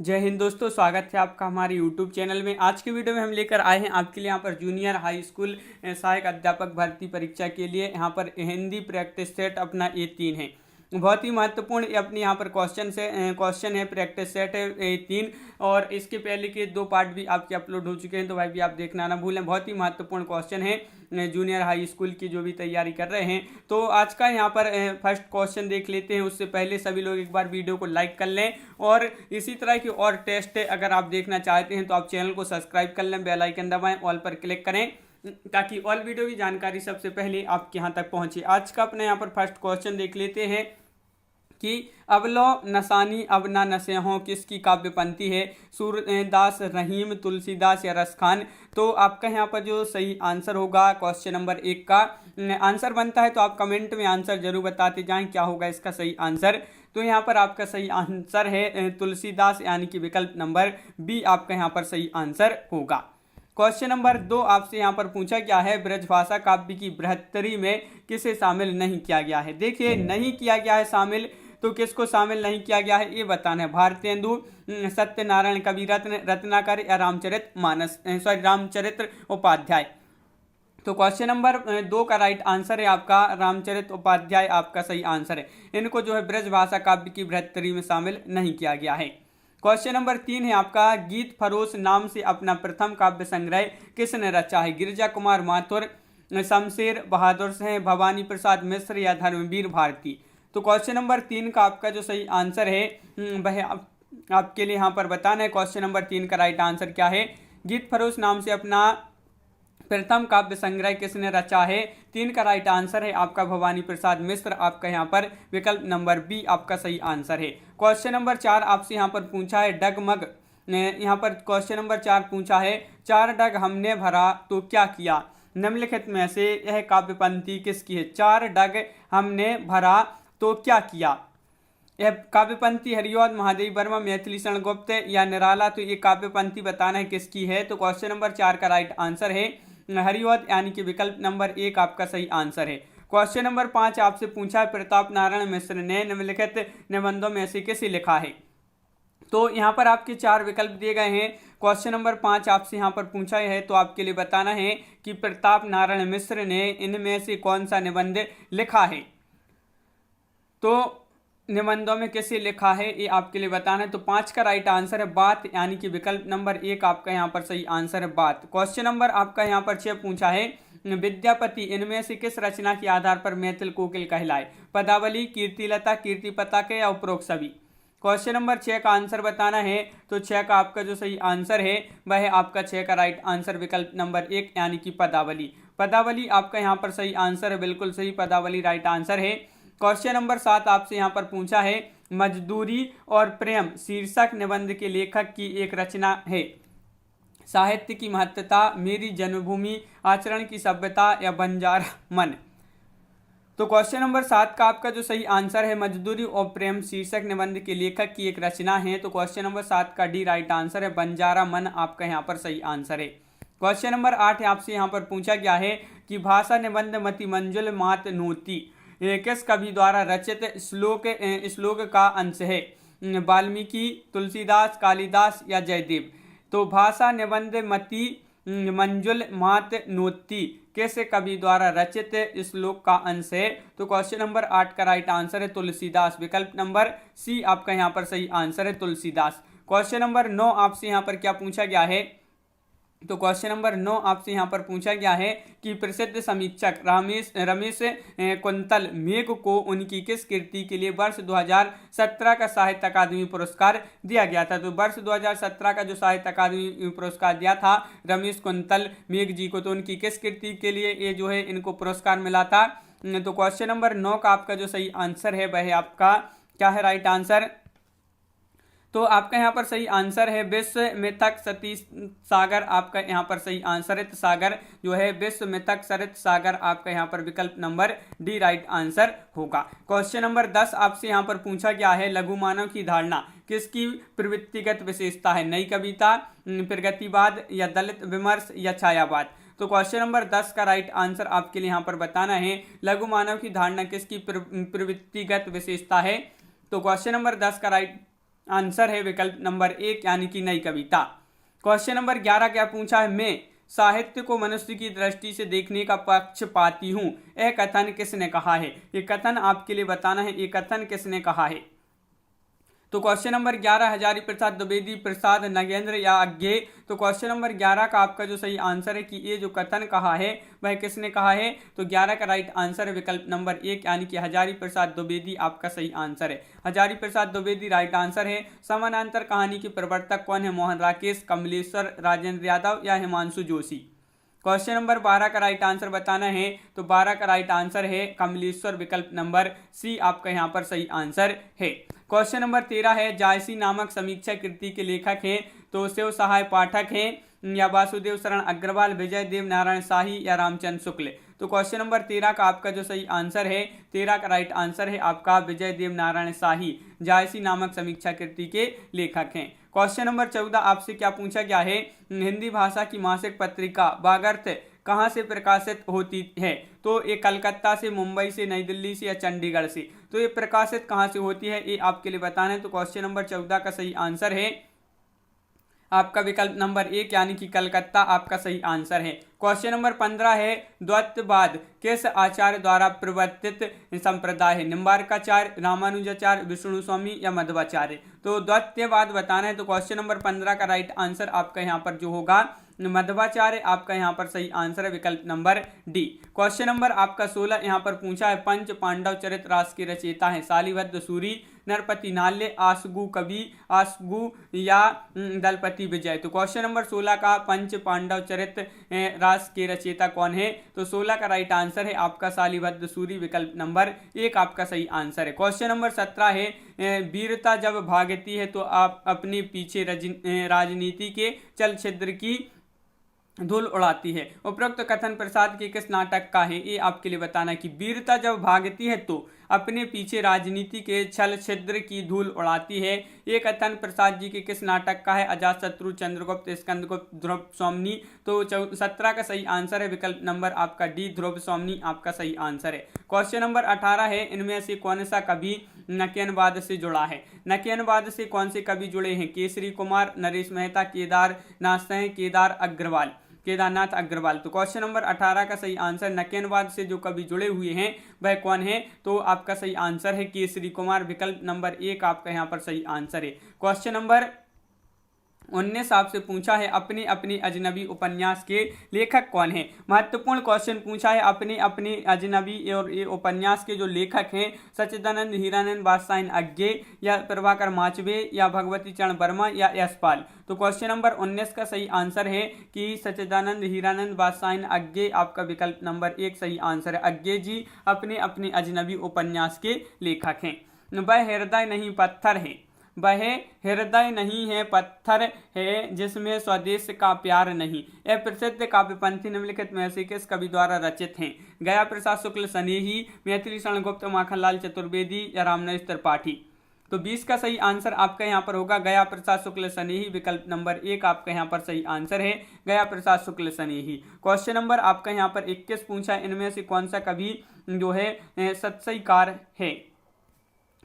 जय हिंद दोस्तों, स्वागत है आपका हमारे YouTube चैनल में। आज की वीडियो में हम लेकर आए हैं आपके लिए यहाँ पर जूनियर हाई स्कूल सहायक अध्यापक भर्ती परीक्षा के लिए यहाँ पर हिंदी प्रैक्टिस सेट अपना A3 है। बहुत ही महत्वपूर्ण अपनी यहाँ पर क्वेश्चन है, प्रैक्टिस सेट है A3। और इसके पहले के 2 पार्ट भी आपके अपलोड हो चुके हैं, तो भाई भी आप देखना ना भूलें। बहुत ही महत्वपूर्ण क्वेश्चन है जूनियर हाई स्कूल की जो भी तैयारी कर रहे हैं। तो आज का यहाँ पर फर्स्ट क्वेश्चन देख लेते हैं। उससे पहले सभी लोग एक बार वीडियो को लाइक कर लें, और इसी तरह की और टेस्ट अगर आप देखना चाहते हैं तो आप चैनल को सब्सक्राइब कर लें, बेल आइकन दबाएं, ऑल पर क्लिक करें ताकि ऑल वीडियो की जानकारी सबसे पहले आपके यहाँ तक पहुँचे। आज का अपने यहाँ पर फर्स्ट क्वेश्चन देख लेते हैं कि अवलो नसानी अब ना नशे हों किसकी काव्य पंक्ति है? सूरदास, रहीम, तुलसीदास या रसखान? तो आपका यहाँ पर जो सही आंसर होगा क्वेश्चन नंबर 1 का आंसर बनता है, तो आप कमेंट में आंसर जरूर बताते जाएं क्या होगा इसका सही आंसर। तो यहाँ पर आपका सही आंसर है तुलसीदास, यानी कि विकल्प नंबर बी आपका यहाँ पर सही आंसर होगा। क्वेश्चन नंबर 2 आपसे यहाँ पर पूछा गया है, ब्रजभाषा काव्य की बृहत्तरी में किसे शामिल नहीं किया गया है? देखिए, नहीं किया गया है शामिल, तो किसको शामिल नहीं किया गया है ये बताना है। भारतेंदु, सत्यनारायण कविरत्न, रत्नाकर या रामचरित्र उपाध्याय? तो क्वेश्चन नंबर 2 का राइट आंसर है आपका रामचरित्र उपाध्याय आपका सही आंसर है। इनको जो है ब्रजभाषा काव्य की बृहत्तरी में शामिल नहीं किया गया है। क्वेश्चन नंबर 3 है आपका, गीत फरोश नाम से अपना प्रथम काव्य संग्रह किसने रचा है? गिरिजा कुमार माथुर, शमशेर बहादुर सिंह, भवानी प्रसाद मिश्र या धर्मवीर भारती? तो क्वेश्चन नंबर 3 का आपका जो सही आंसर है वह आपके लिए यहाँ पर बताना है। क्वेश्चन नंबर 3 का राइट आंसर क्या है? गीत फरोश नाम से अपना प्रथम काव्य संग्रह किसने रचा है? 3 का राइट आंसर है आपका भवानी प्रसाद मिश्र, आपका यहाँ पर विकल्प नंबर बी आपका सही आंसर है। क्वेश्चन नंबर 4 आपसे यहाँ पर पूछा है, डगमग यहाँ पर क्वेश्चन नंबर 4 पूछा है, 4 डग हमने भरा तो क्या किया? निम्नलिखित में से यह काव्य पंक्ति किसकी है? 4 डग हमने भरा तो क्या किया? यह काव्य पंक्ति हरिऔध, महादेवी वर्मा, मैथिली शरण गुप्त या निराला? तो ये काव्य पंक्ति बताना है किसकी है। तो क्वेश्चन नंबर 4 का राइट आंसर है हरिऔध, यानी कि विकल्प नंबर 1 आपका सही आंसर है। क्वेश्चन नंबर 5 आपसे पूछा है, प्रताप नारायण मिश्र ने निम्नलिखित निबंधों में से किसे लिखा है? तो यहाँ पर आपके 4 विकल्प दिए गए हैं। क्वेश्चन नंबर 5 आपसे यहाँ पर पूछा है, तो आपके लिए बताना है कि प्रताप नारायण मिश्र ने इनमें से कौन सा निबंध लिखा है। तो निबंधों में किसे लिखा है ये आपके लिए बताना है। तो 5 का राइट आंसर है बात, यानी कि विकल्प नंबर 1 आपका यहाँ पर सही आंसर है बात। क्वेश्चन नंबर आपका यहाँ पर 6 पूछा है, विद्यापति इनमें से किस रचना के आधार पर मैथिल कोकिल कहलाए? पदावली, कीर्तिलता, कीर्ति पताके या उपरोक्त सभी? क्वेश्चन नंबर 6 का आंसर बताना है। तो 6 का आपका जो सही आंसर है वह आपका 6 का राइट आंसर विकल्प नंबर 1 यानी कि पदावली। पदावली आपका यहाँ पर सही आंसर है, बिल्कुल सही, पदावली राइट आंसर है। क्वेश्चन नंबर 7 आपसे यहाँ पर पूछा है, मजदूरी और प्रेम शीर्षक निबंध के लेखक की एक रचना है। साहित्य की महत्ता, मेरी जन्मभूमि, आचरण की सभ्यता या बंजारा मन? तो क्वेश्चन नंबर 7 का आपका जो सही आंसर है, मजदूरी और प्रेम शीर्षक निबंध के लेखक की एक रचना है। तो क्वेश्चन नंबर 7 का डी राइट आंसर है, बंजारा मन आपका यहाँ पर सही आंसर है। क्वेश्चन नंबर 8 आपसे यहाँ पर पूछा गया है कि भाषा निबंध मति मंजुल मात नोती किस कवि द्वारा रचित श्लोक का अंश है? वाल्मीकि, तुलसीदास, कालिदास या जयदेव? तो भाषा निबंध मति मंजुल मात नोती किस कवि द्वारा रचित श्लोक का अंश है? तो क्वेश्चन नंबर 8 का राइट आंसर है तुलसीदास, विकल्प नंबर सी आपका यहाँ पर सही आंसर है तुलसीदास। क्वेश्चन नंबर 9 आपसे यहाँ पर क्या पूछा गया है? तो क्वेश्चन नंबर 9 आपसे यहाँ पर पूछा गया है कि प्रसिद्ध समीक्षक रमेश कुंतल मेघ को उनकी किस कृति के लिए वर्ष 2017 का साहित्य अकादमी पुरस्कार दिया गया था? तो वर्ष 2017 का जो साहित्य अकादमी पुरस्कार दिया था रमेश कुंतल मेघ जी को, तो उनकी किस कृति के लिए ये जो है इनको पुरस्कार मिला था? तो क्वेश्चन नंबर 9 का आपका जो सही आंसर है वह आपका क्या है राइट आंसर? तो आपका यहाँ पर सही आंसर है विश्व मिथक सतीश सागर, आपका यहाँ पर सही आंसर है सागर जो है विश्व मिथक सरित सागर, आपका यहाँ पर विकल्प नंबर डी राइट आंसर होगा। क्वेश्चन नंबर 10 आपसे यहाँ पर पूछा गया है, लघु मानव की धारणा किसकी प्रवृत्तिगत विशेषता है? नई कविता, प्रगतिवाद या दलित विमर्श या छायावाद? तो क्वेश्चन नंबर 10 का राइट आंसर आपके लिए यहाँ पर बताना है, लघु मानव की धारणा किसकी प्रवृत्तिगत विशेषता है? तो क्वेश्चन नंबर 10 का राइट आंसर है विकल्प नंबर 1 यानी कि नई कविता। क्वेश्चन नंबर 11 क्या पूछा है, मैं साहित्य को मनुष्य की दृष्टि से देखने का पक्षपाती हूँ, यह कथन किसने कहा है। ये कथन आपके लिए बताना है, ये कथन किसने कहा है। तो क्वेश्चन नंबर 11 हजारी प्रसाद द्विवेदी, प्रसाद, नगेंद्र या अज्ञे। तो क्वेश्चन नंबर 11 का आपका जो सही आंसर है कि ये जो कथन कहा है वह किसने कहा है। तो 11 का राइट आंसर है विकल्प नंबर 1 यानी कि हजारी प्रसाद द्विवेदी आपका सही आंसर है। हजारी प्रसाद द्विवेदी राइट आंसर है। समानांतर कहानी के प्रवर्तक कौन है, मोहन राकेश, कमलेश्वर, राजेंद्र यादव या हिमांशु जोशी। क्वेश्चन नंबर 12 का राइट आंसर बताना है। तो 12 का राइट आंसर है कमलेश्वर, विकल्प नंबर सी आपका यहाँ पर सही आंसर है। क्वेश्चन नंबर 13 है, जायसी नामक समीक्षा कृति के लेखक हैं। तो शिव सहाय पाठक हैं या वासुदेव शरण अग्रवाल, विजय देव नारायण शाही या रामचंद्र शुक्ल। तो क्वेश्चन नंबर 13 का आपका जो सही आंसर है, 13 का राइट आंसर है आपका विजय देव नारायण शाही, जायसी नामक समीक्षा कृति के लेखक हैं। क्वेश्चन नंबर 14 आपसे क्या पूछा गया है, हिंदी भाषा की मासिक पत्रिका वागर्त कहाँ से प्रकाशित होती है। तो ये कलकत्ता से, मुंबई से, नई दिल्ली से या चंडीगढ़ से। तो ये प्रकाशित कहाँ से होती है ये आपके लिए बताना है। तो क्वेश्चन नंबर 14 का सही आंसर है आपका विकल्प नंबर 1 यानी कि कलकत्ता आपका सही आंसर है। क्वेश्चन नंबर 15 है, द्वैतवाद किस आचार्य द्वारा प्रवर्तित संप्रदाय है, निम्बार्काचार्य, रामानुजाचार्य, विष्णु स्वामी या मध्वाचार्य। तो द्वैतवाद बताना है। तो क्वेश्चन नंबर 15 का राइट आंसर आपका यहाँ पर जो होगा मध्वाचार्य आपका यहाँ पर सही आंसर है, विकल्प नंबर डी। क्वेश्चन नंबर आपका 16 यहाँ पर पूछा है, पंच पांडव चरित्र रास के रचयिता है शालिभद्र सूरी, नरपति नाल्य, आसगु कवि, आसगु या दलपति विजय। तो क्वेश्चन नंबर 16 का पंच पांडव चरित्र रास के रचयिता कौन है। तो 16 का राइट आंसर है आपका शालिभद्र सूरी, विकल्प नंबर 1 आपका सही आंसर है। क्वेश्चन नंबर 17 है, वीरता जब भागती है तो आप अपने पीछे राजनीति के चल छिद्र की धूल उड़ाती है। उपरोक्त कथन प्रसाद के किस नाटक का है, ये आपके लिए बताना है कि वीरता जब भागती है तो अपने पीछे राजनीति के छल छिद्र की धूल उड़ाती है। ये कथन प्रसाद जी के किस नाटक का है, अजातशत्रु, चंद्रगुप्त, स्कंदगुप्त, ध्रुव स्वामिनी। तो 17 का सही आंसर है विकल्प नंबर आपका डी, ध्रुव स्वामिनी आपका सही आंसर है। क्वेश्चन नंबर 18 है, इनमें से कौन सा कवि नकेनवाद से जुड़ा है। नकेनवाद से कौन से कवि जुड़े हैं, केसरी कुमार, नरेश मेहता, केदारनाथ अग्रवाल। तो क्वेश्चन नंबर 18 का सही आंसर, नकेनवाद से जो कवि जुड़े हुए हैं वह कौन है। तो आपका सही आंसर है केसरी कुमार, विकल्प नंबर 1 आपका यहाँ पर सही आंसर है। क्वेश्चन नंबर 19 आपसे पूछा है, अपने अपने अजनबी उपन्यास के लेखक कौन है। महत्वपूर्ण क्वेश्चन पूछा है, अपने अपने अजनबी और ये उपन्यास के जो लेखक हैं सच्चिदानंद हीरानंद बादशाह अज्ञे या प्रभाकर माचवे या भगवती चरण वर्मा या यशपाल। तो क्वेश्चन नंबर 19 का सही आंसर है कि सच्चिदानंद हीरानंद बादशाह अज्ञे आपका विकल्प नंबर 1 सही आंसर है। अज्ञे जी अपने अपने अजनबी उपन्यास के लेखक हैं। वह हृदय नहीं पत्थर है, वह हृदय नहीं है पत्थर है जिसमें स्वदेश का प्यार नहीं। यह प्रसिद्ध काव्यपंथी निम्नलिखित में से किस कवि द्वारा रचित हैं। गया प्रसाद शुक्ल स्नेही, मैथिली शरण गुप्त, माखनलाल चतुर्वेदी या रामनरेश त्रिपाठी। तो 20 का सही आंसर आपका यहाँ पर होगा गया प्रसाद शुक्ल स्नेही, विकल्प नंबर 1 आपका यहाँ पर सही आंसर है, गया प्रसाद शुक्ल स्नेही। क्वेश्चन नंबर आपका यहाँ पर 21 पूछा, इनमें से कौन सा कवि जो है सत्सईकार है।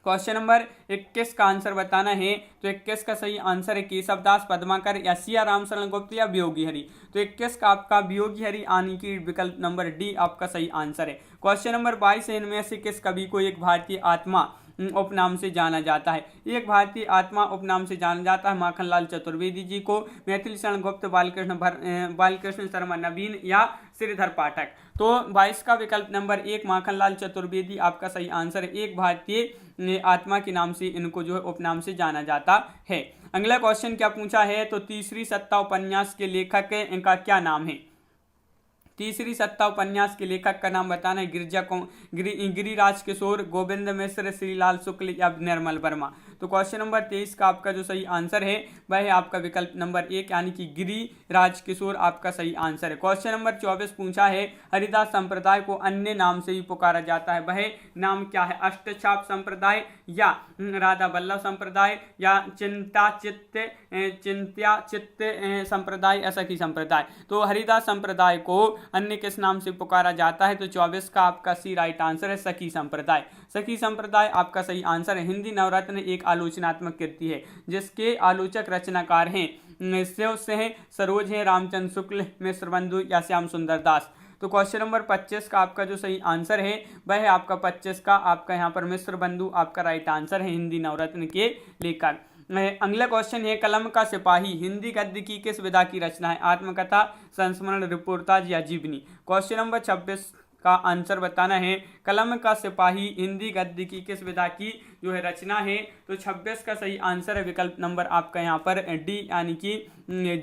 क्वेश्चन नंबर 21 का आंसर बताना है। तो 21 का सही आंसर है केशवदास, पद्माकर या सिया राम शरण गुप्त या वियोगी हरि। तो 21 का आपका वियोगी हरि यानी कि विकल्प नंबर डी आपका सही आंसर है। क्वेश्चन नंबर 22 है, इनमें से किस कवि को एक भारतीय आत्मा उपनाम से जाना जाता है। एक भारतीय आत्मा उपनाम से जाना जाता है माखनलाल चतुर्वेदी जी को, मैथिली शरण गुप्त, बालकृष्ण शर्मा नवीन या श्रीधर पाठक। तो 22 का विकल्प नंबर 1 माखनलाल चतुर्वेदी आपका सही आंसर है। एक भारतीय आत्मा के नाम से इनको जो है उपनाम से जाना जाता है। अगला क्वेश्चन क्या पूछा है, तो तीसरी सत्ता उपन्यास के लेखक इनका क्या नाम है। तीसरी सत्ता उपन्यास के लेखक का नाम बताना है। गिरिराज किशोर, गोविंद मिश्र, श्रीलाल शुक्ल या निर्मल वर्मा। तो क्वेश्चन नंबर 23 का आपका जो सही आंसर है वह है आपका विकल्प नंबर 1 यानी कि गिरिराज किशोर आपका सही आंसर है। क्वेश्चन नंबर 24 पूछा है, हरिदास संप्रदाय को अन्य नाम से भी पुकारा जाता है, वह नाम क्या है। अष्टछाप संप्रदाय, या राधा वल्लभ संप्रदाय या चिंत्या चित्त संप्रदाय या सखी संप्रदाय। तो हरिदास संप्रदाय को अन्य किस नाम से पुकारा जाता है? तो 24 का आपका सी राइट आंसर है सखी संप्रदाय। सखी संप्रदाय आपका सही आंसर है। हिंदी नवरत्न एक आलोचनात्मक कृति है जिसके आलोचक रचनाकार हैं शिव सिंह, सरोज हैं, रामचंद्र शुक्ल, मिश्र बंधु या श्याम सुंदर दास। तो क्वेश्चन नंबर 25 का आपका जो सही आंसर है वह है आपका 25 का आपका यहाँ पर मिश्र बंधु आपका राइट आंसर है, हिंदी नवरत्न के लेखक। अगला क्वेश्चन है, कलम का सिपाही हिंदी गद्य की किस विधा की रचना है? आत्मकथा, संस्मरण, रिपोर्टाज या जीवनी। क्वेश्चन नंबर 26 का आंसर बताना है, कलम का सिपाही हिंदी गद्य की किस विधा की जो है रचना है? तो 26 का सही आंसर है विकल्प नंबर आपका यहाँ पर डी यानी कि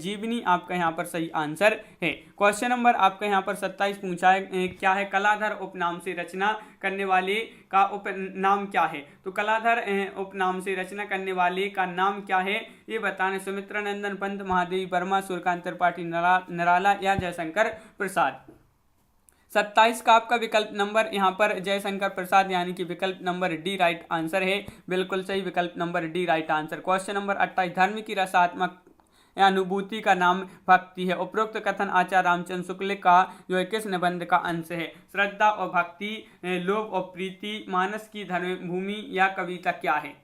जीवनी आपका यहाँ पर सही आंसर है। क्वेश्चन नंबर आपका यहाँ पर 27 पूछा है, क्या है? कलाधर उपनाम से रचना करने वाले का उपनाम क्या है? तो कलाधर उपनाम से रचना करने वाले का नाम क्या है ये बताने। सुमित्रानंदन पंत, महादेवी वर्मा, सूर्यकांत त्रिपाठी निराला या जयशंकर प्रसाद। 27 का आपका विकल्प नंबर यहाँ पर जयशंकर प्रसाद यानी कि विकल्प नंबर डी राइट आंसर है, बिल्कुल सही विकल्प number D right answer. Question number 28, धर्म की रसात्मक अनुभूति का नाम भक्ति है। उपरोक्त कथन आचार्य रामचंद्र शुक्ल का जो है किस निबंध का अंश है? श्रद्धा और भक्ति, लोभ और प्रीति, मानस की धर्म भूमि या कविता क्या है?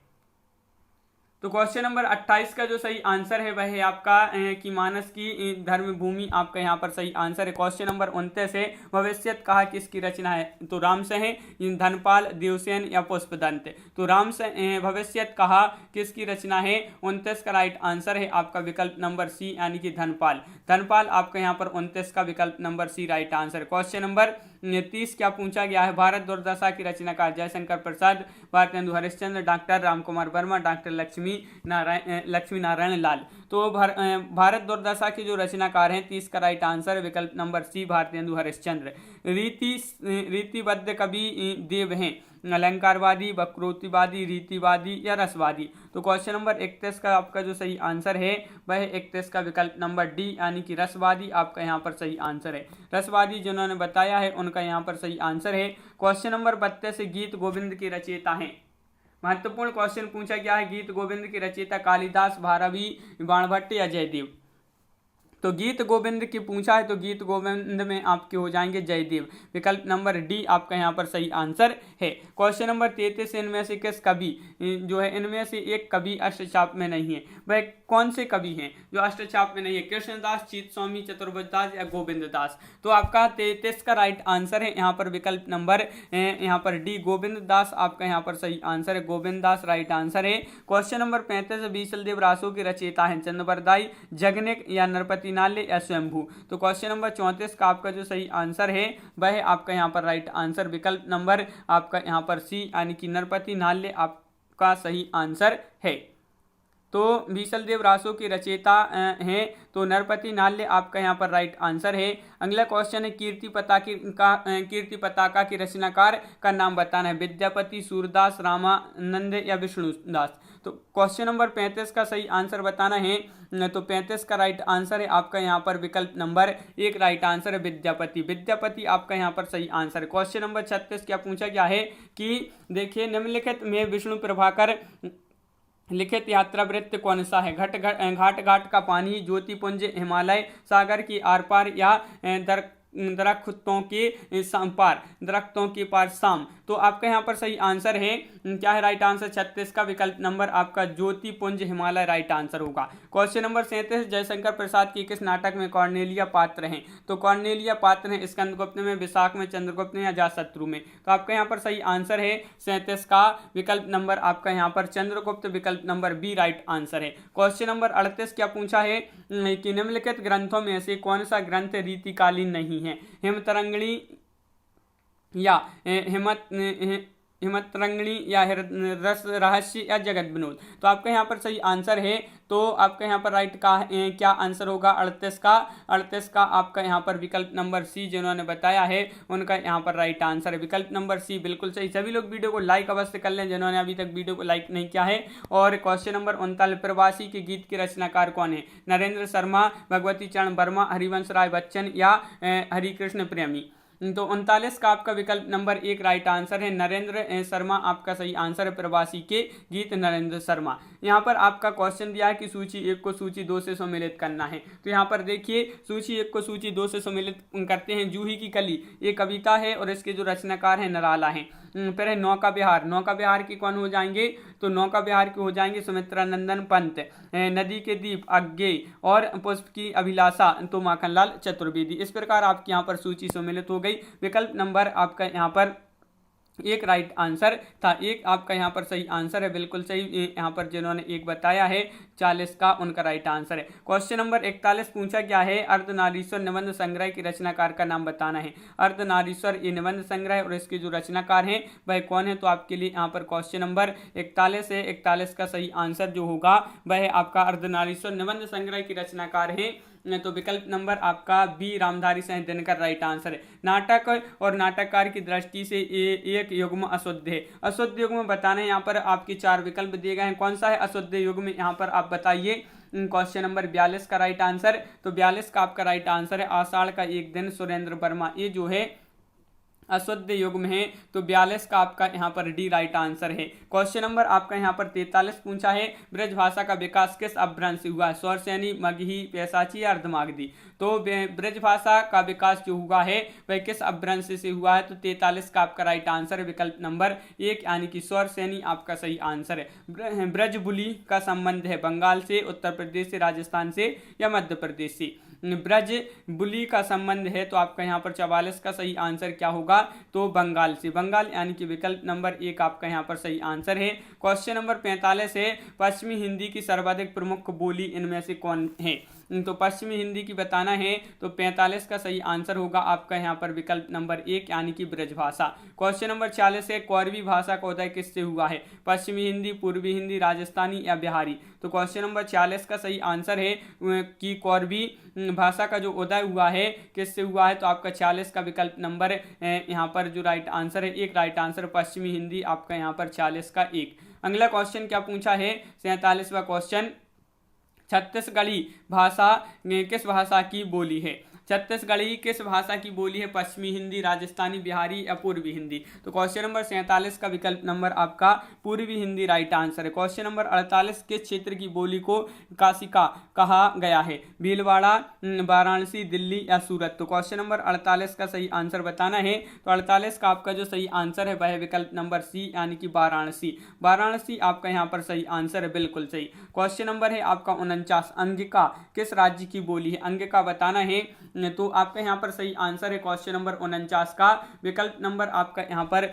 तो क्वेश्चन नंबर 28 का जो सही आंसर है वह है आपका कि मानस की धर्म भूमि आपका यहाँ पर सही आंसर है। क्वेश्चन नंबर 29 है, भविष्यत कहा किसकी रचना है? तो राम से है, धनपाल, देवसेन या पुष्पदंत। तो राम से भविष्यत कहा किसकी रचना है? 29 का राइट आंसर है आपका विकल्प नंबर सी यानी कि धनपाल। धनपाल आपका यहाँ पर 29 का विकल्प number C right answer. Question number 30 क्या पूछा गया है? भारत दुर्दशा की रचनाकार जयशंकर प्रसाद, भारतेंदु हरिश्चंद्र, डॉक्टर रामकुमार वर्मा, डॉक्टर लक्ष्मी नारायण लाल। तो भारत दुर्दशा की जो रचनाकार हैं 30 का राइट आंसर विकल्प नंबर सी भारतेंदु हरिश्चंद्र। रीतिबद्ध कवि देव हैं, अलंकारवादी, वक्रोक्तिवादी, रीतिवादी या रसवादी। तो क्वेश्चन नंबर 31 का आपका जो सही आंसर है वह 31 का विकल्प नंबर डी यानी कि रसवादी आपका यहाँ पर सही आंसर है। रसवादी जिन्होंने बताया है उनका यहाँ पर सही आंसर है। क्वेश्चन नंबर 32 गीत गोविंद के रचयिता हैं। महत्वपूर्ण क्वेश्चन पूछा गया है, गीत गोविंद के रचयिता कालिदास, भारवी, बाणभट्ट या जयदेव। तो गीत गोविंद की पूछा है तो गीत गोविंद में आपके हो जाएंगे जयदेव, विकल्प नंबर डी आपका यहाँ पर सही आंसर है। क्वेश्चन नंबर 33, इनमें से किस कवि जो है इनमें से एक कवि अष्टचाप में नहीं है? वह कौन से कवि हैं जो अष्टचाप में नहीं है? कृष्णदास, चित स्वामी, चतुर्भुजदास या गोविंद दास। तो आपका 33 का राइट आंसर है यहाँ पर विकल्प नंबर यहाँ पर डी गोविंद दास आपका यहाँ पर सही आंसर है, गोविंद दास राइट आंसर है। क्वेश्चन नंबर 35, बीसलदेव रासो के रचयिता हैं चंद्रबरदाई, जगनिक या नरपति नाल्य या स्वयंभू। तो क्वेश्चन नंबर 34 का आपका जो सही आंसर है वह है आपका यहाँ पर राइट आंसर विकल्प नंबर आपका यहाँ पर सी यानी कि नरपति नाल्य आपका सही आंसर है। तो बीसलदेव रासो की रचयिता हैं तो नरपति नाल्य आपका यहाँ पर राइट आंसर है। अगला क्वेश्चन है, कीर्ति पताका की रचनाकार का नाम बताना है। विद्यापति, सूरदास, रामानंद या विष्णुदास। तो क्वेश्चन नंबर 35 का सही आंसर बताना है तो 35 का राइट आंसर है आपका यहाँ पर विकल्प नंबर 1 राइट आंसर है विद्यापति। विद्यापति आपका यहाँ पर सही आंसर है। क्वेश्चन नंबर 36 क्या पूछा गया है कि देखिए निम्नलिखित में विष्णु प्रभाकर लिखित यात्रा वृत्त कौन सा है? घाट घाट का पानी, ज्योतिपुंज, हिमालय, सागर की आर पार या दरख्तों के पार शाम। तो आपका यहाँ पर सही आंसर है क्या है राइट आंसर? 36 का विकल्प नंबर आपका ज्योतिपुंज हिमालय राइट आंसर होगा। क्वेश्चन नंबर 37, जयशंकर प्रसाद की किस नाटक में कॉर्नेलिया पात्र हैं? तो कॉर्नेलिया पात्र हैं स्कंदगुप्त में, विशाख में, चंद्रगुप्त में या जातशत्रु में। तो आपका यहाँ पर सही आंसर है 37 का विकल्प नंबर आपका यहाँ पर चंद्रगुप्त, विकल्प नंबर बी राइट आंसर है। क्वेश्चन नंबर 38 क्या पूछा है कि निम्नलिखित ग्रंथों में से कौन सा ग्रंथ रीतिकालीन नहीं है? हिमतरंगिणी या हिमतरंगिणी या रस रहस्य या जगत विनोद। तो आपका यहाँ पर सही आंसर है तो आपका यहाँ पर राइट का क्या आंसर होगा? 38 का आपका यहाँ पर विकल्प नंबर सी जिन्होंने बताया है उनका यहाँ पर राइट आंसर है विकल्प नंबर सी, बिल्कुल सही। सभी लोग वीडियो को लाइक अवश्य कर लें जिन्होंने अभी तक वीडियो को लाइक नहीं किया है। और क्वेश्चन नंबर 39, प्रवासी के गीत के रचनाकार कौन है? नरेंद्र शर्मा, भगवती चरण वर्मा, हरिवंश राय बच्चन या हरिकृष्ण प्रेमी। तो 39 का आपका विकल्प नंबर 1 राइट आंसर है। नरेंद्र शर्मा आपका सही आंसर है। प्रवासी के गीत नरेंद्र शर्मा। यहाँ पर आपका क्वेश्चन दिया है कि सूची 1 को सूची 2 से सम्मिलित करना है। तो यहाँ पर देखिए सूची 1 को सूची 2 से सम्मिलित करते हैं। जूही की कली ये कविता है और इसके जो रचनाकार हैं नराला हैं। फिर है नौका विहार। नौका विहार के कौन हो जाएंगे? तो नौका विहार के हो जाएंगे सुमित्रा नंदन पंत। नदी के दीप अज्ञेय और पुष्प की अभिलाषा तो माखनलाल चतुर्वेदी। इस प्रकार आपकी यहाँ पर सूची सम्मिलित हो गई। विकल्प नंबर आपका यहाँ पर 1 राइट आंसर था। 1 आपका यहाँ पर सही आंसर है, बिल्कुल सही। यहाँ पर जिन्होंने 1 बताया है 40 का उनका राइट आंसर है। क्वेश्चन नंबर 41 पूछा गया है अर्धनारीश्वर निबंध संग्रह की रचनाकार का नाम बताना है। अर्धनारीश्वर ये निबंध संग्रह और इसके जो रचनाकार हैं वह कौन है? तो आपके लिए यहाँ पर क्वेश्चन नंबर 41 है। 41 का सही आंसर जो होगा वह आपका अर्धनारीश्वर निबंध संग्रह की रचनाकार है। तो विकल्प नंबर आपका B Ramdhari Singh Dinkar right answer है। नाटक और नाटककार की दृष्टि से एक युग्म अशुद्ध है। अशुद्ध युग्म बताना है। यहाँ पर आपके 4 विकल्प दिए गए हैं। कौन सा है अशुद्ध युग्म? यहाँ पर आप बताइए। क्वेश्चन नंबर 42 का राइट आंसर। तो 42 का आपका राइट आंसर है आषाढ़ का एक दिन सुरेंद्र वर्मा। ये जो है अशुद्ध युग्म है। तो 42 का आपका यहाँ पर डी राइट आंसर है। क्वेश्चन नंबर आपका यहाँ पर 43 पूछा है ब्रज भाषा का विकास किस अपभ्रंश से हुआ है? स्वरसेनी, मगही, पैसाची या अर्धमागधी। तो ब्रज भाषा का विकास जो हुआ है वह किस अपभ्रंश से हुआ है? तो 43 का आपका राइट आंसर है विकल्प नंबर 1 यानी कि स्वरसेनी आपका सही आंसर है। ब्रज बुली का संबंध है बंगाल से, उत्तर प्रदेश से, राजस्थान से या मध्य प्रदेश से? ब्रज बुली का संबंध है। तो आपका यहाँ पर 44 का सही आंसर क्या होगा? तो बंगाल से। बंगाल यानी कि विकल्प नंबर 1 आपका यहाँ पर सही आंसर है। क्वेश्चन नंबर 45 है पश्चिमी हिंदी की सर्वाधिक प्रमुख बोली इनमें से कौन है? तो पश्चिमी हिंदी की बताना है। तो 45 का सही आंसर होगा आपका यहाँ पर विकल्प नंबर 1 यानी कि ब्रजभाषा। क्वेश्चन नंबर 46 है कौरवी भाषा का उदय किससे हुआ है? पश्चिमी हिंदी, पूर्वी हिंदी, राजस्थानी या बिहारी। तो क्वेश्चन नंबर 46 का सही आंसर है कि कौरवी भाषा का जो उदय हुआ है किससे हुआ है? तो आपका 46 का विकल्प नंबर यहाँ पर जो राइट आंसर है 1 राइट आंसर पश्चिमी हिंदी आपका यहाँ पर 46 का 1। अगला क्वेश्चन क्या पूछा है? 47वां क्वेश्चन छत्तीसगढ़ी भाषा किस भाषा की बोली है? छत्तीसगढ़ी किस भाषा की बोली है? पश्चिमी हिंदी, राजस्थानी, बिहारी या पूर्वी हिंदी। तो क्वेश्चन नंबर 47 का विकल्प नंबर आपका पूर्वी हिंदी राइट आंसर है। क्वेश्चन नंबर 48 किस क्षेत्र की बोली को काशिका कहा गया है? भीलवाड़ा, वाराणसी, दिल्ली या सूरत। तो क्वेश्चन नंबर 48 का सही आंसर बताना है। तो 48 का आपका जो सही आंसर है वह है विकल्प नंबर सी यानी कि वाराणसी। वाराणसी आपका यहाँ पर सही आंसर है, बिल्कुल सही। क्वेश्चन नंबर है आपका 49 अंगिका किस राज्य की बोली है? अंगिका बताना है। तो आपका यहाँ पर सही आंसर है क्वेश्चन नंबर 49 का विकल्प नंबर आपका यहाँ पर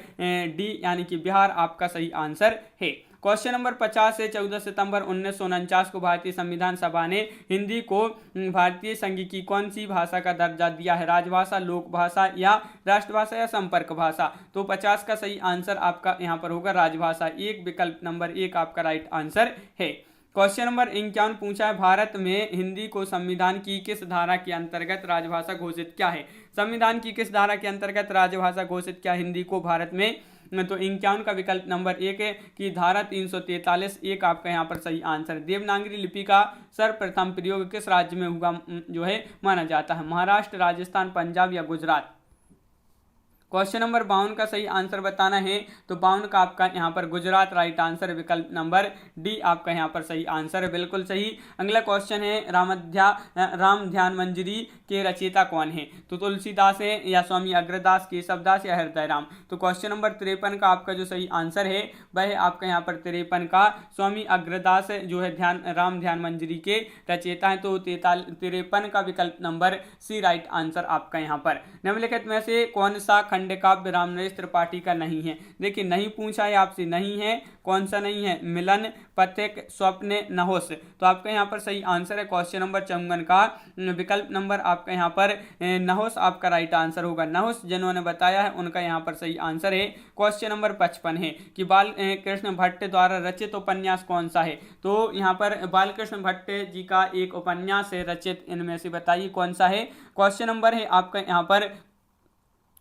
डी यानी कि बिहार आपका सही आंसर है। क्वेश्चन नंबर 50 है 14 सितंबर 1949 को भारतीय संविधान सभा ने हिंदी को भारतीय संघ की कौन सी भाषा का दर्जा दिया है? राजभाषा, लोक भाषा या राष्ट्रभाषा या संपर्क भाषा। तो 50 का सही आंसर आपका यहाँ पर होगा राजभाषा। 1 विकल्प नंबर 1 आपका राइट आंसर है। क्वेश्चन नंबर 51 पूछा है भारत में हिंदी को संविधान की किस धारा के अंतर्गत राजभाषा घोषित किया है? संविधान की किस धारा के अंतर्गत राजभाषा घोषित किया हिंदी को भारत में? तो 51 का विकल्प नंबर 1 है कि धारा 343। 1 आपका यहाँ पर सही आंसर। देवनागरी लिपि का सर्वप्रथम प्रयोग किस राज्य में हुआ जो है माना जाता है? महाराष्ट्र, राजस्थान, पंजाब या गुजरात। क्वेश्चन नंबर 52 का सही आंसर बताना है। तो 52 का आपका यहाँ पर गुजरात राइट आंसर है। विकल्प नंबर डी आपका यहाँ पर सही आंसर है, बिल्कुल सही। अगला क्वेश्चन है राम ध्यान मंजरी के रचयिता कौन है? तो तुलसीदास है या स्वामी अग्रदास, केशवदास या हृदय राम। तो क्वेश्चन नंबर 53 का आपका जो सही आंसर है वह है आपका यहाँ पर 53 का स्वामी अग्रदास जो है राम ध्यान मंजरी के रचयिता है। तो 53 का विकल्प नंबर सी राइट आंसर आपका यहाँ पर। निम्नलिखित में से कौन सा खंड काव्य रामनरेश त्रिपाठी का नहीं है? देखिए नहीं पूछा है आपसे, नहीं है। कौन सा नहीं है? मिलन, पथिक, स्वप्न, नहुस। तो आपका यहाँ पर सही आंसर है क्वेश्चन नंबर 54 का विकल्प नंबर आपका यहाँ पर नहुस आपका राइट आंसर होगा। नहुस जिन्होंने बताया है उनका यहाँ पर सही आंसर है। क्वेश्चन नंबर 55 है कि बाल कृष्ण भट्ट द्वारा रचित उपन्यास कौन सा है? तो यहाँ पर बाल कृष्ण भट्ट जी का एक उपन्यास है रचित, इनमें से बताइए कौन सा है? क्वेश्चन नंबर है आपका यहाँ पर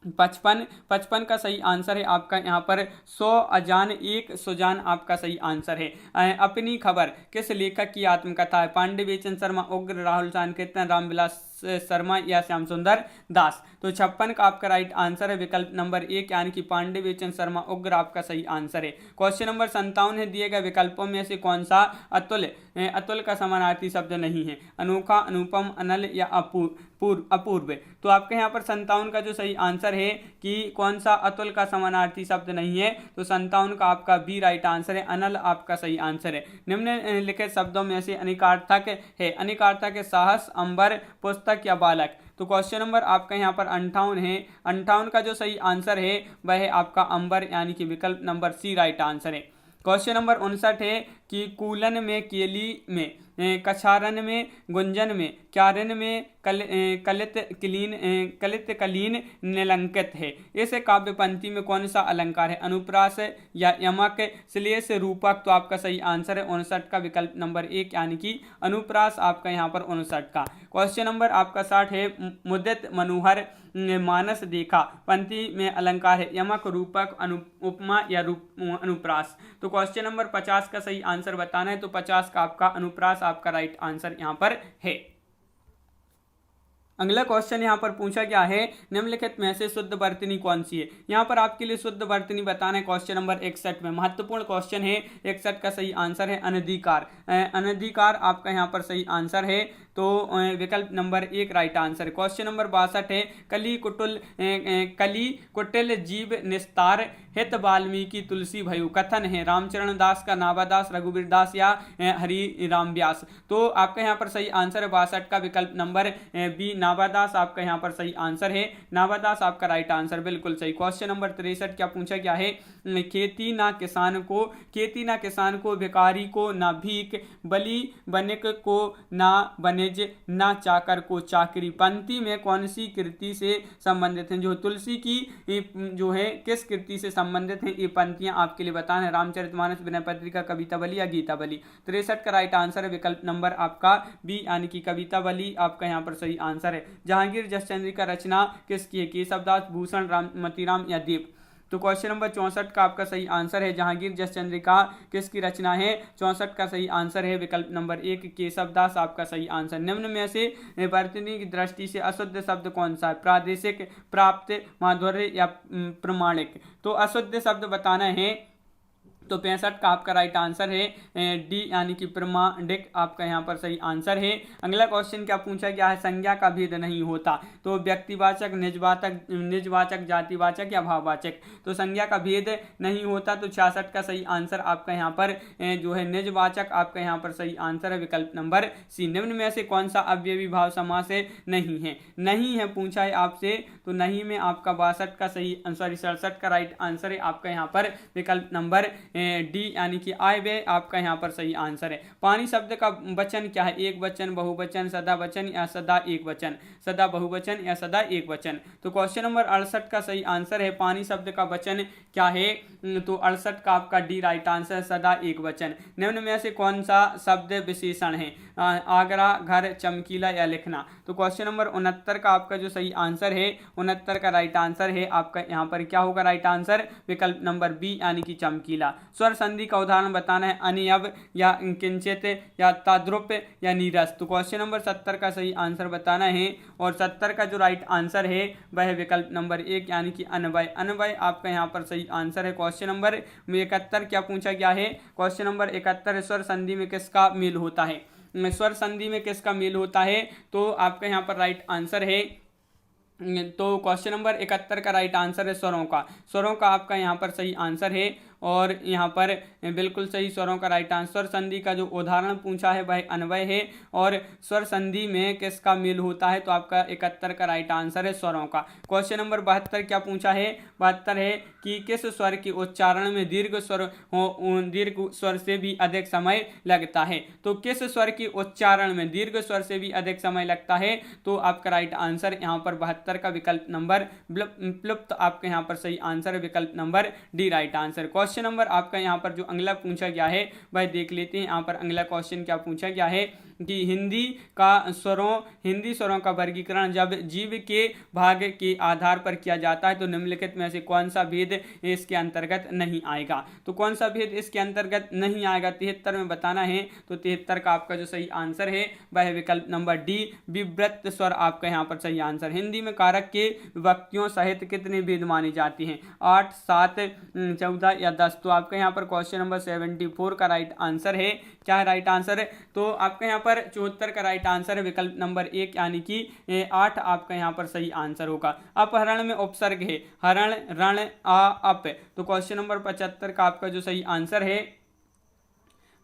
55 का सही आंसर है आपका यहाँ पर 100 अजान 1 सुजान आपका सही आंसर है। अपनी खबर किस लेखक की आत्मकथा है? पांडे बेचन शर्मा, उग्र, राहुल सांकेतन, रामविलास शर्मा या श्याम सुंदर दास। तो 56 का आपका राइट आंसर है विकल्प नंबर 1 यानी कि पांडे बेचन शर्मा उग्र आपका सही आंसर है। क्वेश्चन नंबर 57 है, दिए गए विकल्पों में से कौन सा अतुल अतुल का समानार्थी शब्द नहीं है? अनोखा, अनुपम, अनल या अपूर्व। तो आपके यहाँ पर 57 का जो सही आंसर है कि कौन सा अतुल का समानार्थी शब्द नहीं है, तो 57 का आपका बी राइट आंसर है, अनल आपका सही आंसर है। निम्नलिखित शब्दों में से अनिकार्थक है, अनिकार्थक है साहस, अंबर, पुस्तक या बालक। तो क्वेश्चन नंबर आपका यहाँ पर 58 है, 58 का जो सही आंसर है वह है आपका अंबर यानी कि विकल्प नंबर सी राइट आंसर है। क्वेश्चन नंबर 59 है कि कूलन में, केली में, कछारन में, गुंजन में, क्यारन में कलित कलीन निलंकित है। इस काव्य पंक्ति में कौन सा अलंकार है? अनुप्रास या यमक, श्लेष, रूपक। तो आपका सही आंसर है 59 का विकल्प नंबर 1 यानी कि अनुप्रास आपका यहाँ पर 59 का। क्वेश्चन नंबर आपका 60 है, मुदित, मनोहर, मानस देखा पंक्ति में अलंकार है यमक, रूपक, उपमा या अनुप्रास। तो क्वेश्चन नंबर 50 का सही आंसर बताना है, तो 50 का आपका अनुप्रास आपका राइट आंसर यहाँ पर है। अगला क्वेश्चन यहाँ पर पूछा गया है, निम्नलिखित में से शुद्ध वर्तनी कौन सी है? यहाँ पर आपके लिए शुद्ध वर्तनी बताना है क्वेश्चन नंबर 61 में। महत्वपूर्ण क्वेश्चन है, 61 का सही आंसर है अनधिकार। अनधिकार आपका यहाँ पर सही आंसर है, तो विकल्प number 1 right answer. Question number 62 है, कली कुटिल जीव निस्तार हित वाल्मीकि तुलसी भयु कथन है रामचरण दास का, नावादास, रघुवीर दास या हरि राम व्यास। तो आपका यहाँ पर सही आंसर है 62 का विकल्प नंबर बी नावादास आपका यहाँ पर सही आंसर है, नावादास आपका राइट आंसर बिल्कुल सही। क्वेश्चन नंबर 63 क्या पूछा गया है? खेती ना किसान को, भिखारी को ना भीख, बलि बनिक को ना बनिज, ना चाकर को चाकरी पंक्ति में कौन सी कृति से संबंधित हैं? जो तुलसी की जो है किस कृति से संबंधित हैं ये पंक्तियां आपके लिए बताना है, रामचरितमानस, विनय पत्रिका, कविता बली या गीता बली। 63 का राइट आंसर है विकल्प नंबर आपका बी यानी कि कविता बली आपका यहाँ पर सही आंसर है। जहांगीर जसचंद्र का रचना किसकी है? केशवदास, भूषण, मतीराम या देव। तो क्वेश्चन नंबर 64 का आपका सही आंसर है जहांगीर जसचंद्रिका किसकी रचना है? 64 का सही आंसर है विकल्प नंबर 1 केशवदास आपका सही आंसर। निम्न में से वर्तनी की दृष्टि से अशुद्ध शब्द कौन सा है? प्रादेशिक, प्राप्त, माधुर्य या प्रमाणिक। तो अशुद्ध शब्द बताना है, तो 65 का आपका राइट आंसर है डी यानी कि प्रमाणिक आपका यहाँ पर सही आंसर है। अगला क्वेश्चन क्या पूछा गया है? संज्ञा का भेद नहीं होता, तो व्यक्तिवाचक, निजवाचक, जातिवाचक या भाववाचक। तो संज्ञा का भेद नहीं होता, तो 66 का सही आंसर आपका यहाँ पर जो है निजवाचक आपका यहाँ पर सही आंसर है विकल्प नंबर सी। निम्न में से कौन सा अव्ययी भाव समास है? नहीं है पूछा है आपसे, तो नहीं में आपका 62 का सही 67 का राइट आंसर है आपका यहाँ पर विकल्प नंबर डी यानी कि आय व्यय आपका यहाँ पर सही आंसर है। पानी शब्द का वचन क्या है? एक वचन, बहुवचन, सदा वचन या सदा एक वचन, सदा बहुवचन या सदा एक वचन। तो क्वेश्चन नंबर 68 का सही आंसर है पानी शब्द का वचन क्या है? तो 68 का आपका डी राइट आंसर है सदा एक वचन। निम्न में से कौन सा शब्द विशेषण है? आगरा, घर, चमकीला या लिखना। तो क्वेश्चन नंबर 69 का आपका जो सही आंसर है 69 का राइट आंसर है आपका यहाँ पर क्या होगा राइट आंसर? विकल्प नंबर बी यानी कि चमकीला। स्वर संधि का उदाहरण बताना है, अनियव या किंचित या ताद्रुप या नीरस। तो क्वेश्चन नंबर 70 का सही आंसर बताना है, और 70 का जो राइट आंसर है वह है विकल्प नंबर 1 यानी कि अन्वय। अन्वय आपका यहाँ पर सही आंसर है। क्वेश्चन नंबर 71 क्या पूछा गया है? क्वेश्चन नंबर 71 स्वर संधि में किसका मेल होता है? स्वर संधि में किसका मेल होता है? तो आपका यहाँ पर राइट आंसर है, तो क्वेश्चन नंबर 71 का राइट आंसर है स्वरों का। स्वरों का आपका यहाँ पर सही आंसर है, और यहाँ पर बिल्कुल सही स्वरों का राइट आंसर। संधि का जो उदाहरण पूछा है वह अन्वय है, और स्वर संधि में किसका मेल होता है? तो आपका 71 का राइट आंसर है स्वरों का। क्वेश्चन नंबर 72 क्या पूछा है? 72 है कि किस स्वर के उच्चारण में दीर्घ स्वर से भी अधिक समय लगता है? तो किस स्वर के उच्चारण में दीर्घ स्वर से भी अधिक समय लगता है? तो आपका राइट आंसर यहाँ पर 72 का विकल्प नंबर प्लुप्त आपका यहाँ पर सही आंसर है विकल्प number D right answer. Question number आपका यहाँ पर जो अगला पूछा गया है वह देख लेते हैं। यहाँ पर अगला क्वेश्चन क्या पूछा गया है? कि हिंदी स्वरों का वर्गीकरण जब जीव के भाग के आधार पर किया जाता है तो निम्नलिखित में से कौन सा भेद इसके अंतर्गत नहीं आएगा। तो कौन सा भेद इसके अंतर्गत नहीं आएगा 73 में बताना है। तो 73 का आपका जो सही आंसर है वह है विकल्प नंबर डी, विव्रत स्वर आपका यहाँ पर सही आंसर। हिंदी में कारक के विभक्तियों सहित कितने भेद माने जाते हैं, 8, 7, 14 या 10। तो आपका यहाँ पर क्वेश्चन नंबर 74 का राइट आंसर है। क्या है राइट आंसर है? तो आपका यहाँ पर 74 का राइट आंसर है विकल्प नंबर 1 यानी कि 8 आपका यहाँ पर सही आंसर होगा। अपहरण में उपसर्ग है हरण, रण, आ, अप। तो क्वेश्चन नंबर 75 का आपका जो सही आंसर है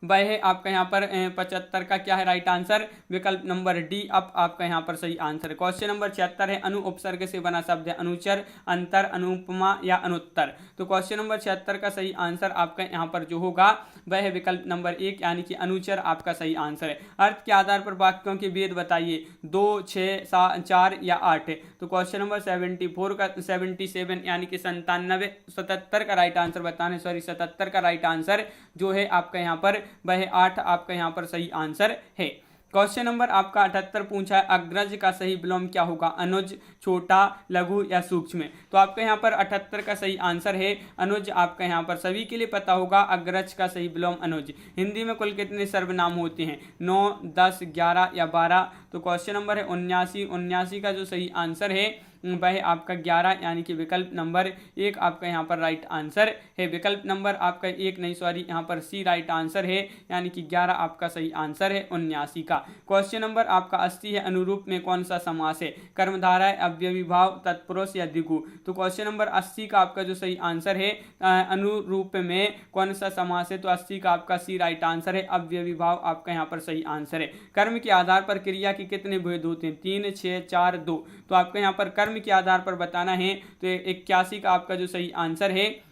वह है आपका यहाँ पर 75 का क्या है राइट आंसर, विकल्प नंबर डी, अप आपका यहाँ पर सही आंसर है। क्वेश्चन नंबर 76 है अनु उपसर्ग से बना शब्द है अनुचर, अंतर, अनुपमा या अनुत्तर। तो क्वेश्चन नंबर 76 का सही आंसर आपका यहाँ पर जो होगा वह है विकल्प नंबर 1 यानी कि अनुचर आपका सही आंसर है। अर्थ के आधार पर वाक्यों के भेद बताइए, 2, 6, 4 या 8। तो क्वेश्चन नंबर 74 का 77 यानी कि 77 का राइट आंसर बताने 77 का राइट आंसर जो है आपका यहाँ पर वह 8 आपका यहाँ पर सही आंसर है। क्वेश्चन नंबर आपका 78 पूछा है अग्रज का सही विलोम क्या होगा, अनुज, छोटा, लघु या सूक्ष्म। तो आपका यहाँ पर 78 का सही आंसर है अनुज। आपका यहाँ पर सभी के लिए पता होगा अग्रज का सही विलोम अनुज। हिंदी में कुल कितने सर्वनाम होते हैं, 9, 10, 11 या 12। तो क्वेश्चन नंबर है 79 का जो सही आंसर है वह आपका 11 यानी कि विकल्प नंबर 1 आपका यहाँ पर राइट आंसर है। विकल्प नंबर आपका 1 नहीं सॉरी यहाँ पर सी राइट आंसर है यानी कि 11 आपका सही आंसर है 79 का। क्वेश्चन नंबर आपका 80 है अनुरूप में कौन सा समास है, कर्मधारय, अव्ययीभाव, तत्पुरुष या द्विगु। तो क्वेश्चन नंबर 80 का आपका जो सही आंसर है अनुरूप में कौन सा समास है, तो 80 का आपका सी राइट आंसर है, अव्ययीभाव आपका यहाँ पर सही आंसर है। कर्म के आधार पर क्रिया के कितने भेद होते हैं, 3, 6, 4, 2। तो आपका यहाँ पर कर्म के आधार पर बताना है तो 81 का आपका जो सही आंसर है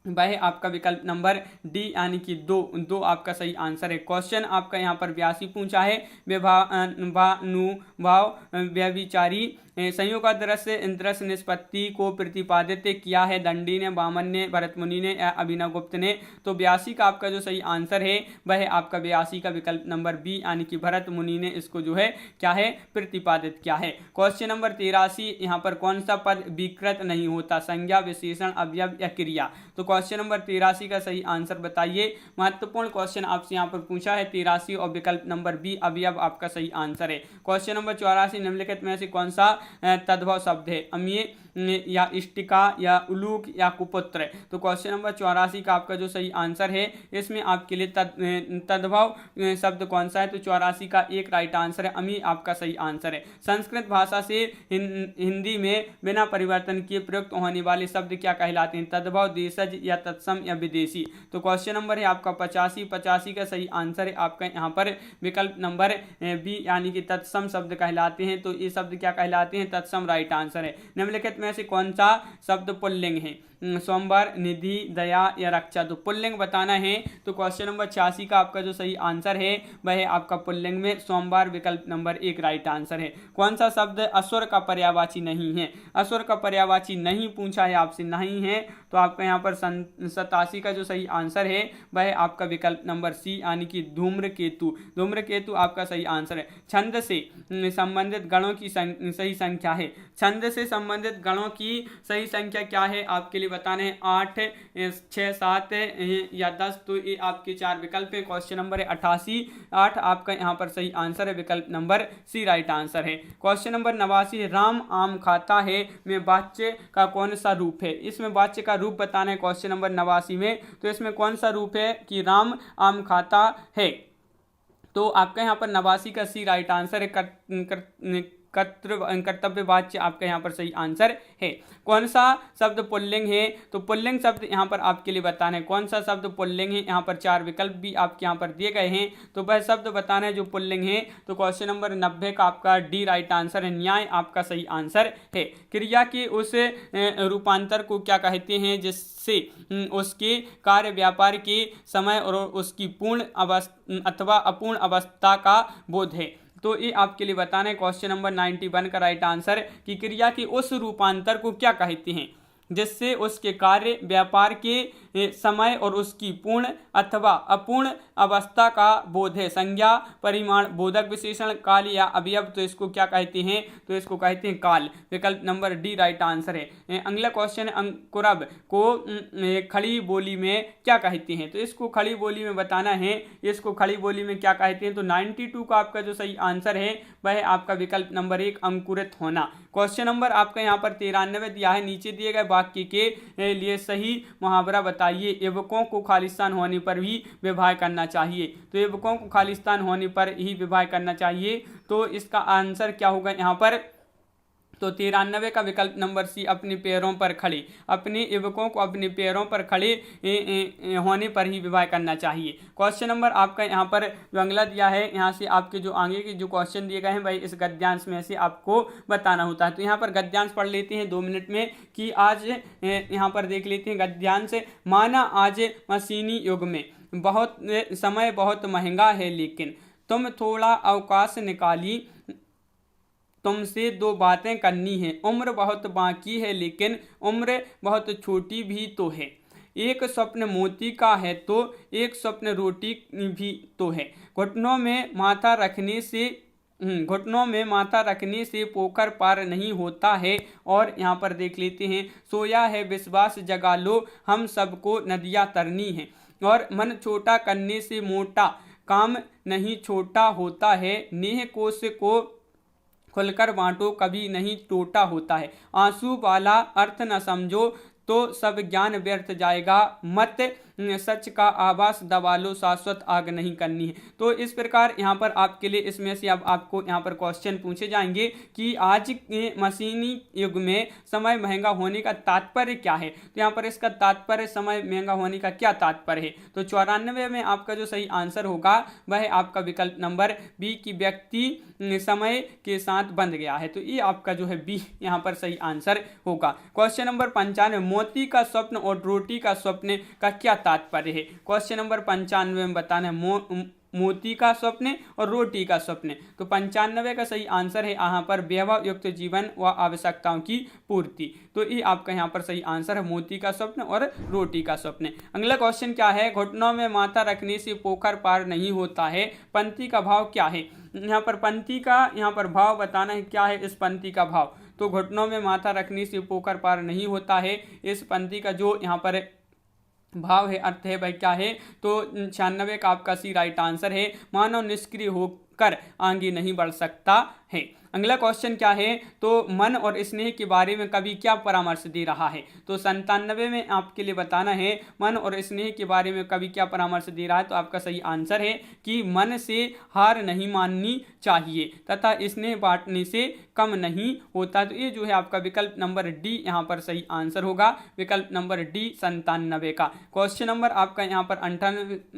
वह आपका विकल्प नंबर डी यानी कि 2 आपका सही आंसर है। क्वेश्चन आपका यहाँ पर 82 पूछा है भाव व्यभिचारी संयोग का दृश्य निष्पत्ति को प्रतिपादित किया है दंडी ने, वामन ने, भरत मुनि ने या अभिनव गुप्त ने। तो 82 का आपका जो सही आंसर है वह आपका 82 का विकल्प नंबर बी यानी कि भरत मुनि ने इसको जो है क्या है प्रतिपादित किया है। क्वेश्चन नंबर 83 यहाँ पर कौन सा पद विकृत नहीं होता, संज्ञा, विशेषण, अवयव या क्रिया। तो क्वेश्चन नंबर 83 का सही आंसर बताइए। महत्वपूर्ण क्वेश्चन आपसे यहाँ पर पूछा है 83 और विकल्प नंबर बी अवयव आपका सही आंसर है। क्वेश्चन नंबर 84 निम्नलिखित में से कौन सा तद्भव शब्द है, अमीय या इष्टिका या उलूक या कुपुत्र। तो क्वेश्चन नंबर 84 का आपका जो सही आंसर है इसमें आपके लिए तद्भव शब्द कौन सा है, तो 84 का 1 राइट आंसर है, अमी आपका सही आंसर है। संस्कृत भाषा से हिंदी में बिना परिवर्तन किए प्रयुक्त होने वाले शब्द क्या कहलाते हैं, तद्भव, देशज या तत्सम या विदेशी। तो क्वेश्चन नंबर है आपका 85 का सही आंसर है आपका यहाँ पर विकल्प नंबर बी यानी कि तत्सम शब्द कहलाते हैं। तो ये शब्द क्या कहलाते हैं, तत्सम राइट आंसर है। निम्नलिखित में से कौन सा शब्द पुल्लिंग है, सोमवार, निधि, दया या रक्षा। तो पुल्लिंग बताना है तो क्वेश्चन नंबर 86 का आपका जो सही आंसर है वह है आपका पुल्लिंग में सोमवार विकल्प नंबर 1 राइट आंसर है। कौन सा शब्द असुर का पर्यायवाची नहीं है, असुर का पर्यायवाची नहीं पूछा है आपसे, नहीं है तो आपका यहाँ पर 87 का जो सही आंसर है वह है आपका विकल्प नंबर सी यानी कि धूम्रकेतु। धूम्रकेतु आपका सही आंसर है। छंद से संबंधित गणों की सही संख्या है, छंद से संबंधित गणों की सही संख्या क्या है आपके लिए बताने हैं, 8, 6, 7 या 10। तो ये आपके 4 विकल्प है। क्वेश्चन नंबर है 88, 8 आपका यहाँ पर सही आंसर है, विकल्प नंबर सी राइट आंसर है। क्वेश्चन नंबर 89, राम आम खाता है में वाच्य का कौन सा रूप है। इसमें वाच्य का रूप बताना है क्वेश्चन नंबर 89 में, तो इसमें कौन सा रूप है कि राम आम खाता है। तो आपका यहाँ पर 89 का सी राइट आंसर है, कर्तव्य वाच्य आपका यहाँ पर सही आंसर है। कौन सा शब्द पुल्लिंग है, तो पुल्लिंग शब्द यहाँ पर आपके लिए बताना है कौन सा शब्द पुल्लिंग है। यहाँ पर 4 विकल्प भी आपके यहाँ पर दिए गए हैं, तो वह शब्द बताना है जो पुल्लिंग है। तो क्वेश्चन नंबर 90 का आपका डी राइट आंसर है, न्याय आपका सही आंसर है। क्रिया के उस रूपांतर को क्या कहते हैं जिससे उसके कार्य व्यापार के समय और उसकी पूर्ण अवस्था अथवा अपूर्ण अवस्था का बोध है। तो ये आपके लिए बताना है क्वेश्चन नंबर 91 का राइट आंसर कि क्रिया के उस रूपांतर को क्या कहते हैं जिससे उसके कार्य व्यापार के समय और उसकी पूर्ण अथवा अपूर्ण अवस्था का बोध है। संज्ञा, परिमाण, बोधक विशेषण, काल या अवयव, तो इसको क्या कहते हैं? तो इसको कहते हैं काल। विकल्प नंबर डी राइट आंसर है। अगला क्वेश्चन, अंकुरब को खड़ी बोली में क्या कहते हैं? तो इसको खड़ी बोली में बताना है, इसको खड़ी बोली में क्या कहते हैं? तो 92 का आपका जो सही आंसर है वह है आपका विकल्प नंबर 1 अंकुरित होना। क्वेश्चन नंबर आपका यहाँ पर 93 दिया है। नीचे दिए गए वाक्य के लिए सही मुहावरा बताइए। युवकों को खालिस्तान होने पर भी विवाह करना चाहिए। तो युवकों को खालिस्तान होने पर ही विवाह करना चाहिए, तो इसका आंसर क्या होगा यहाँ पर? तो 93 का विकल्प नंबर सी अपने पैरों पर खड़े, अपने युवकों को अपने पैरों पर खड़े होने पर ही विवाह करना चाहिए। क्वेश्चन नंबर आपका यहाँ पर जो अगला दिया है, यहाँ से आपके जो आगे के जो क्वेश्चन दिए गए हैं भाई इस गद्यांश में से आपको बताना होता है। तो यहाँ पर गद्यांश पढ़ लेते हैं 2 मिनट में कि आज यहाँ पर देख लेते हैं गद्यांश। माना आज मशीनी युग में बहुत समय बहुत महंगा है, लेकिन तुम थोड़ा अवकाश निकाली, तुमसे 2 बातें करनी है। उम्र बहुत बाकी है, लेकिन उम्र बहुत छोटी भी तो है। एक स्वप्न मोती का है तो एक स्वप्न रोटी भी तो है। घुटनों में माथा रखने से पोखर पार नहीं होता है। और यहाँ पर देख लेते हैं, सोया है विश्वास जगा लो, हम सबको नदियाँ तरनी है। और मन छोटा करने से मोटा काम नहीं छोटा होता है। नेह कोश को खुलकर बांटो, कभी नहीं टूटा होता है। आंसू वाला अर्थ न समझो तो सब ज्ञान व्यर्थ जाएगा। मत सच का आभास दबा लो, शाश्वत आग नहीं करनी है। तो इस प्रकार यहाँ पर आपके लिए इसमें से अब आपको यहाँ पर क्वेश्चन पूछे जाएंगे कि आज के मशीनी युग में समय महंगा होने का तात्पर्य क्या है। तो यहाँ पर इसका तात्पर्य, समय महंगा होने का क्या तात्पर्य है? तो 94 में आपका जो सही आंसर होगा वह आपका विकल्प नंबर बी की व्यक्ति समय के साथ बंध गया है। तो ये आपका जो है बी यहाँ पर सही आंसर होगा। क्वेश्चन नंबर 95, मोती का स्वप्न और रोटी का स्वप्न का क्या तात्पर्य है? क्वेश्चन नंबर 95 में बताना है मोती का स्वप्न और रोटी का स्वप्न। तो 95 का सही आंसर है यहाँ पर वैभव युक्त जीवन व आवश्यकताओं की पूर्ति। तो ये आपका यहाँ पर सही आंसर है मोती का स्वप्न और रोटी का स्वप्न। अगला क्वेश्चन क्या है? घुटनों में माथा रखने से पोखर पार नहीं होता है। पंक्ति का भाव क्या है? यहाँ पर पंक्ति का यहाँ पर भाव बताना है, क्या है इस पंक्ति का भाव? तो घुटनों में माथा रखने से पोखर पार नहीं होता है, इस पंक्ति का जो यहाँ पर भाव है, अर्थ है भाई क्या है? तो 96 का आपका सी राइट आंसर है। मानव निष्क्रिय होकर आगे नहीं बढ़ सकता है। अगला क्वेश्चन क्या है? तो मन और स्नेह के बारे में कवि क्या परामर्श दे रहा है? तो 97 में आपके लिए बताना है मन और स्नेह के बारे में कवि क्या परामर्श दे रहा है। तो आपका सही आंसर है कि मन से हार नहीं माननी चाहिए तथा स्नेह बांटने से कम नहीं होता। तो ये जो है आपका विकल्प नंबर डी यहाँ पर सही आंसर होगा, विकल्प नंबर डी 97 का। क्वेश्चन नंबर आपका यहाँ पर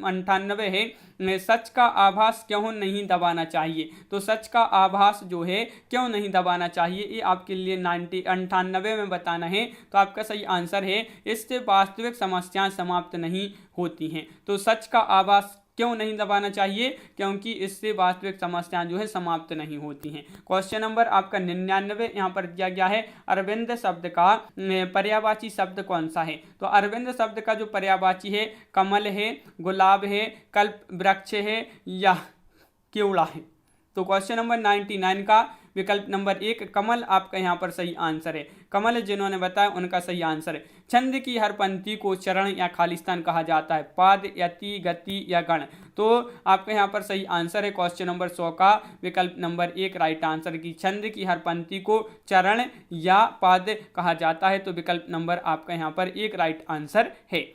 98 है, सच का आभास क्यों नहीं दबाना चाहिए? तो सच का आभास जो है क्यों नहीं दबाना चाहिए, ये आपके लिए 98 में बताना है। तो आपका सही आंसर है, इससे वास्तविक समस्याएं समाप्त नहीं होती हैं। तो सच का आभास क्यों नहीं दबाना चाहिए? क्योंकि इससे वास्तविक समस्याएं जो है समाप्त नहीं होती हैं। क्वेश्चन नंबर आपका 99 यहाँ पर दिया गया है, अरविंद शब्द का पर्यायवाची शब्द कौन सा है? तो अरविंद शब्द का जो पर्यायवाची है कमल है, गुलाब है, कल्प वृक्ष है या केवड़ा है। तो क्वेश्चन नंबर 99 का विकल्प नंबर 1 कमल आपका यहाँ पर सही आंसर है। कमल जिन्होंने बताया उनका सही आंसर है। छंद की हर पंक्ति को चरण या खालिस्तान कहा जाता है, पाद, यति, गति या गण। तो आपका यहाँ पर सही आंसर है क्वेश्चन नंबर 100 का विकल्प नंबर 1 राइट आंसर की छंद की हर पंक्ति को चरण या पाद कहा जाता है। तो विकल्प नंबर आपका यहाँ पर 1 राइट आंसर है।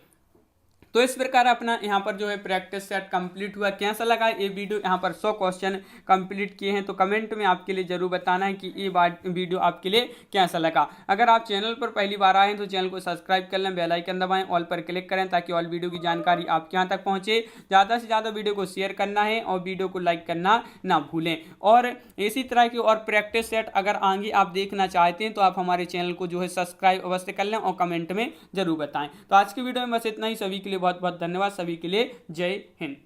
तो इस प्रकार अपना यहाँ पर जो है प्रैक्टिस सेट कंप्लीट हुआ। कैसा लगा ये वीडियो? यहाँ पर 100 क्वेश्चन कंप्लीट किए हैं। तो कमेंट में आपके लिए जरूर बताना है कि ये वीडियो आपके लिए कैसा लगा। अगर आप चैनल पर पहली बार आए हैं तो चैनल को सब्सक्राइब कर लें, बेल आइकन दबाएं, ऑल पर क्लिक करें ताकि ऑल वीडियो की जानकारी आपके यहाँ तक पहुँचे। ज़्यादा से ज़्यादा वीडियो को शेयर करना है और वीडियो को लाइक करना ना भूलें। और इसी तरह की और प्रैक्टिस सेट अगर आगे आप देखना चाहते हैं तो आप हमारे चैनल को जो है सब्सक्राइब अवश्य कर लें और कमेंट में जरूर बताएं। तो आज की वीडियो में बस इतना ही। सभी के लिए बहुत बहुत धन्यवाद। सभी के लिए जय हिंद।